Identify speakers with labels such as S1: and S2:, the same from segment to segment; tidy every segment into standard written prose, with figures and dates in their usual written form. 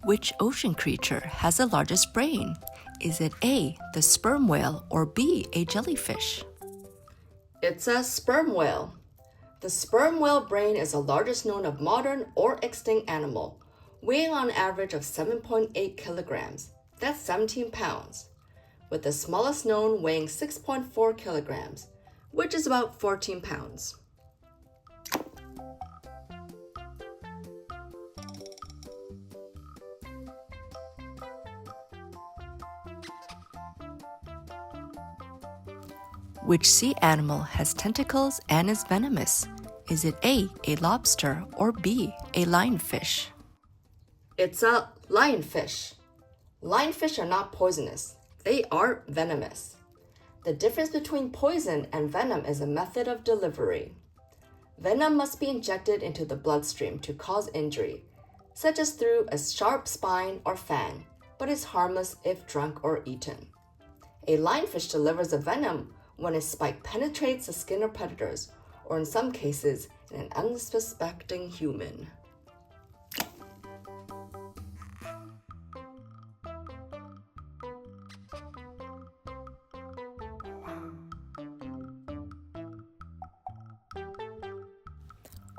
S1: Which ocean creature has the largest brain? Is it A, the sperm whale, or B, a jellyfish?
S2: It's a sperm whale. The sperm whale brain is the largest known of modern or extinct animal, weighing on average of 7.8 kilograms. That's 17 pounds. With the smallest known weighing 6.4 kilograms, which is about 14 pounds.
S1: Which sea animal has tentacles and is venomous? Is it A, lobster, or B, a lionfish?
S2: It's a lionfish. Lionfish are not poisonous. They are venomous. The difference between poison and venom is a method of delivery. Venom must be injected into the bloodstream to cause injury, such as through a sharp spine or fang, but is harmless if drunk or eaten. A lionfish delivers the venom when its spike penetrates the skin of predators, or in some cases, in an unsuspecting human.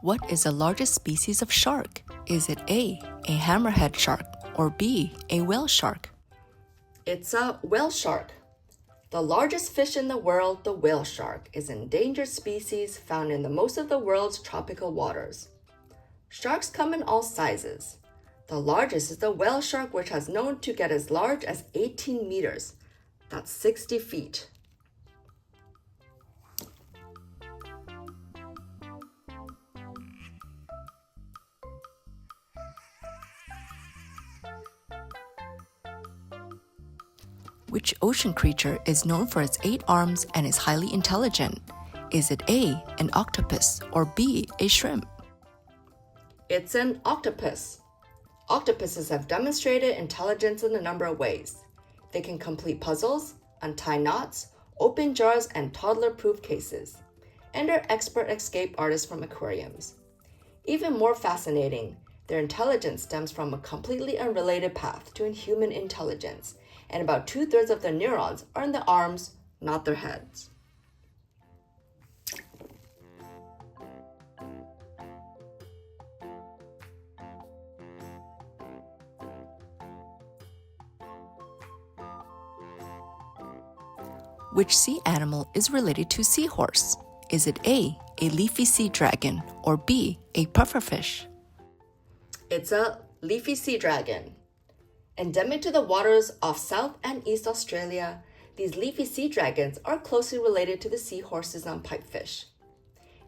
S1: What is the largest species of shark? Is it A, hammerhead shark, or B, a whale shark?
S2: It's a whale shark. The largest fish in the world, the whale shark, is an endangered species found in most of the world's tropical waters. Sharks come in all sizes. The largest is the whale shark, which has known to get as large as 18 meters. That's 60 feet.
S1: Which ocean creature is known for its 8 arms and is highly intelligent? Is it A, an octopus, or B, a shrimp?
S2: It's an octopus. Octopuses have demonstrated intelligence in a number of ways. They can complete puzzles, untie knots, open jars and toddler-proof cases, and are expert escape artists from aquariums. Even more fascinating, their intelligence stems from a completely unrelated path to human intelligence, and about 2/3 of their neurons are in the arms, not their heads.
S1: Which sea animal is related to seahorse? Is it A, leafy sea dragon, or B, a pufferfish?
S2: It's a leafy sea dragon. Endemic to the waters off South and East Australia, these leafy sea dragons are closely related to the seahorses on pipefish.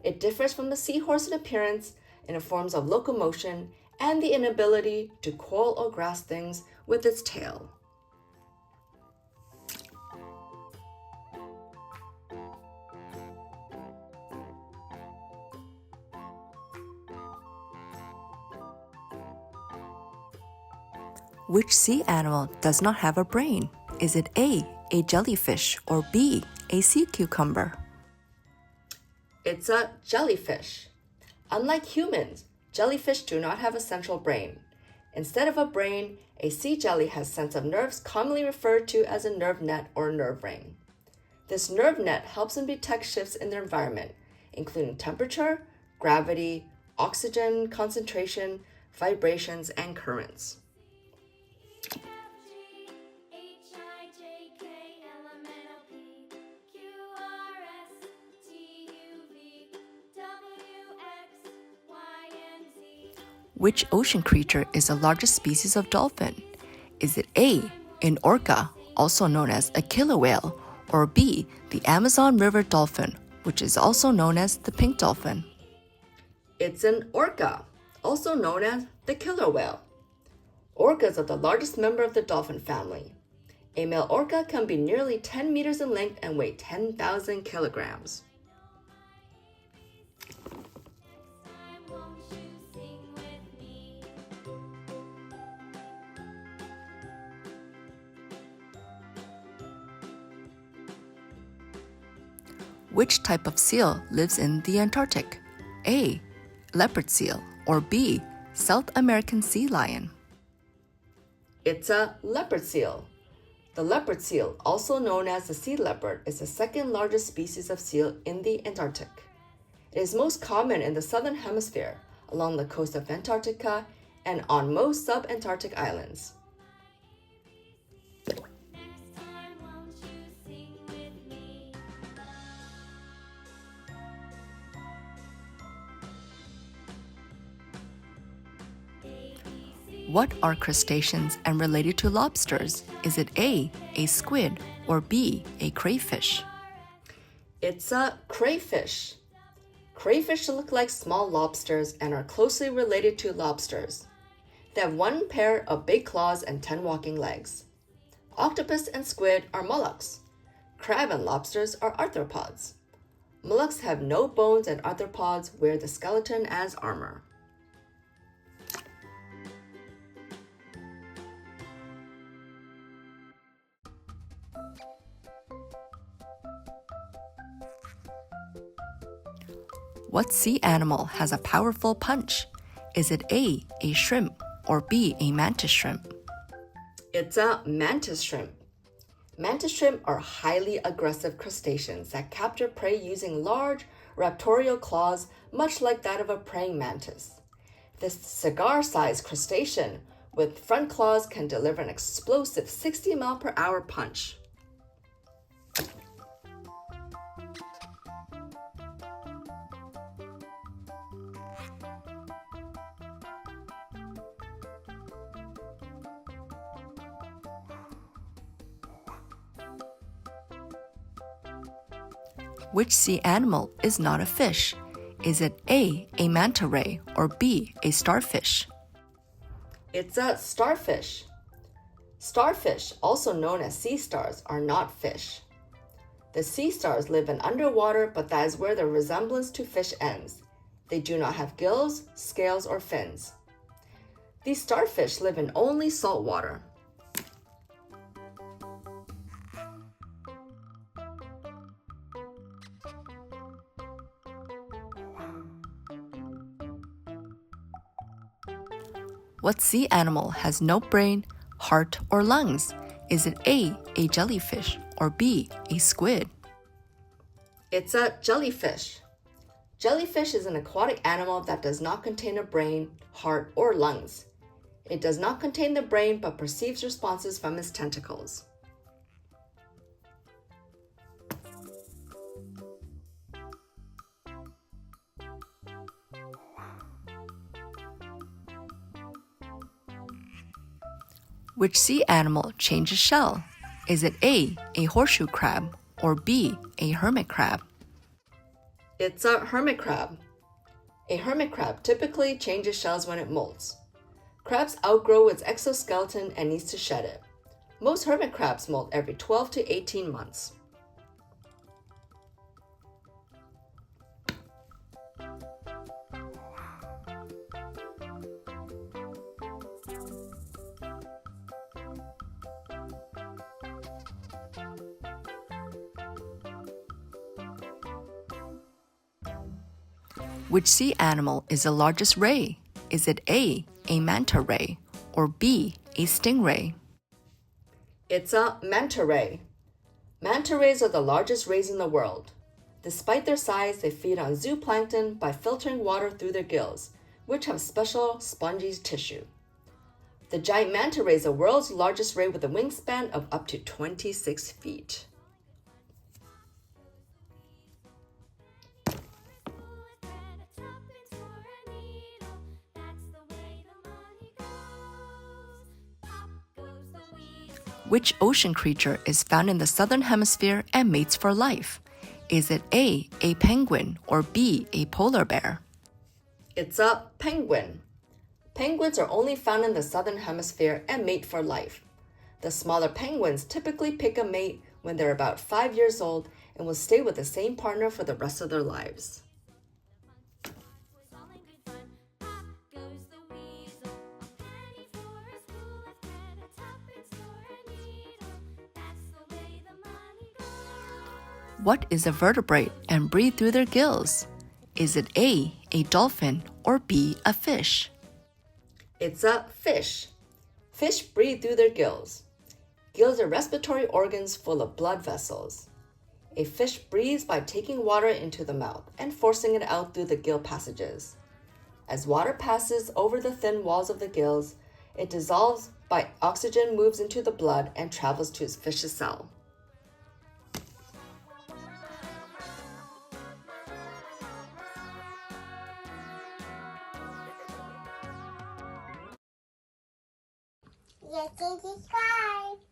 S2: It differs from the seahorse in appearance in the forms of locomotion and the inability to coil or grasp things with its tail.
S1: Which sea animal does not have a brain? Is it A, jellyfish, or B, a sea cucumber?
S2: It's a jellyfish. Unlike humans, jellyfish do not have a central brain. Instead of a brain, a sea jelly has a sense of nerves commonly referred to as a nerve net or nerve ring. This nerve net helps them detect shifts in their environment, including temperature, gravity, oxygen concentration, vibrations, and currents.
S1: Which ocean creature is the largest species of dolphin? Is it A, an orca, also known as a killer whale, or B, the Amazon River dolphin, which is also known as the pink dolphin?
S2: It's an orca, also known as the killer whale. Orcas are the largest member of the dolphin family. A male orca can be nearly 10 meters in length and weigh 10,000 kilograms.
S1: Which type of seal lives in the Antarctic? A, leopard seal, or B, South American sea lion?
S2: It's a leopard seal. The leopard seal, also known as the sea leopard, is the second largest species of seal in the Antarctic. It is most common in the southern hemisphere, along the coast of Antarctica and on most subantarctic islands.
S1: What are crustaceans and related to lobsters? Is it A squid, or B, a crayfish?
S2: It's a crayfish. Crayfish look like small lobsters and are closely related to lobsters. They have one pair of big claws and 10 walking legs. Octopus and squid are mollusks. Crab and lobsters are arthropods. Mollusks have no bones and arthropods wear the skeleton as armor.
S1: What sea animal has a powerful punch? Is it A shrimp, or B, a mantis shrimp?
S2: It's a mantis shrimp. Mantis shrimp are highly aggressive crustaceans that capture prey using large raptorial claws, much like that of a praying mantis. This cigar-sized crustacean with front claws can deliver an explosive 60-mile-per-hour punch.
S1: Which sea animal is not a fish? Is it A manta ray, or B, a starfish?
S2: It's a starfish. Starfish, also known as sea stars, are not fish. The sea stars live in underwater, but that is where their resemblance to fish ends. They do not have gills, scales, or fins. These starfish live in only salt water.
S1: What sea animal has no brain, heart, or lungs? Is it A jellyfish, or B, a squid?
S2: It's a jellyfish. Jellyfish is an aquatic animal that does not contain a brain, heart, or lungs. It does not contain the brain but perceives responses from its tentacles.
S1: Which sea animal changes shell? Is it A horseshoe crab, or B, a hermit crab?
S2: It's a hermit crab. A hermit crab typically changes shells when it molts. Crabs outgrow its exoskeleton and needs to shed it. Most hermit crabs molt every 12 to 18 months.
S1: Which sea animal is the largest ray? Is it A manta ray, or B, a stingray?
S2: It's a manta ray. Manta rays are the largest rays in the world. Despite their size, they feed on zooplankton by filtering water through their gills, which have special spongy tissue. The giant manta ray is the world's largest ray with a wingspan of up to 26 feet.
S1: Which ocean creature is found in the southern hemisphere and mates for life? Is it A penguin, or B, a polar bear?
S2: It's a penguin. Penguins are only found in the southern hemisphere and mate for life. The smaller penguins typically pick a mate when they're about 5 years old and will stay with the same partner for the rest of their lives.
S1: What is a vertebrate and breathe through their gills? Is it A dolphin, or B, a fish?
S2: It's a fish. Fish breathe through their gills. Gills are respiratory organs full of blood vessels. A fish breathes by taking water into the mouth and forcing it out through the gill passages. As water passes over the thin walls of the gills, it dissolves by oxygen moves into the blood and travels to its fish's cell.
S3: Yes, and subscribe.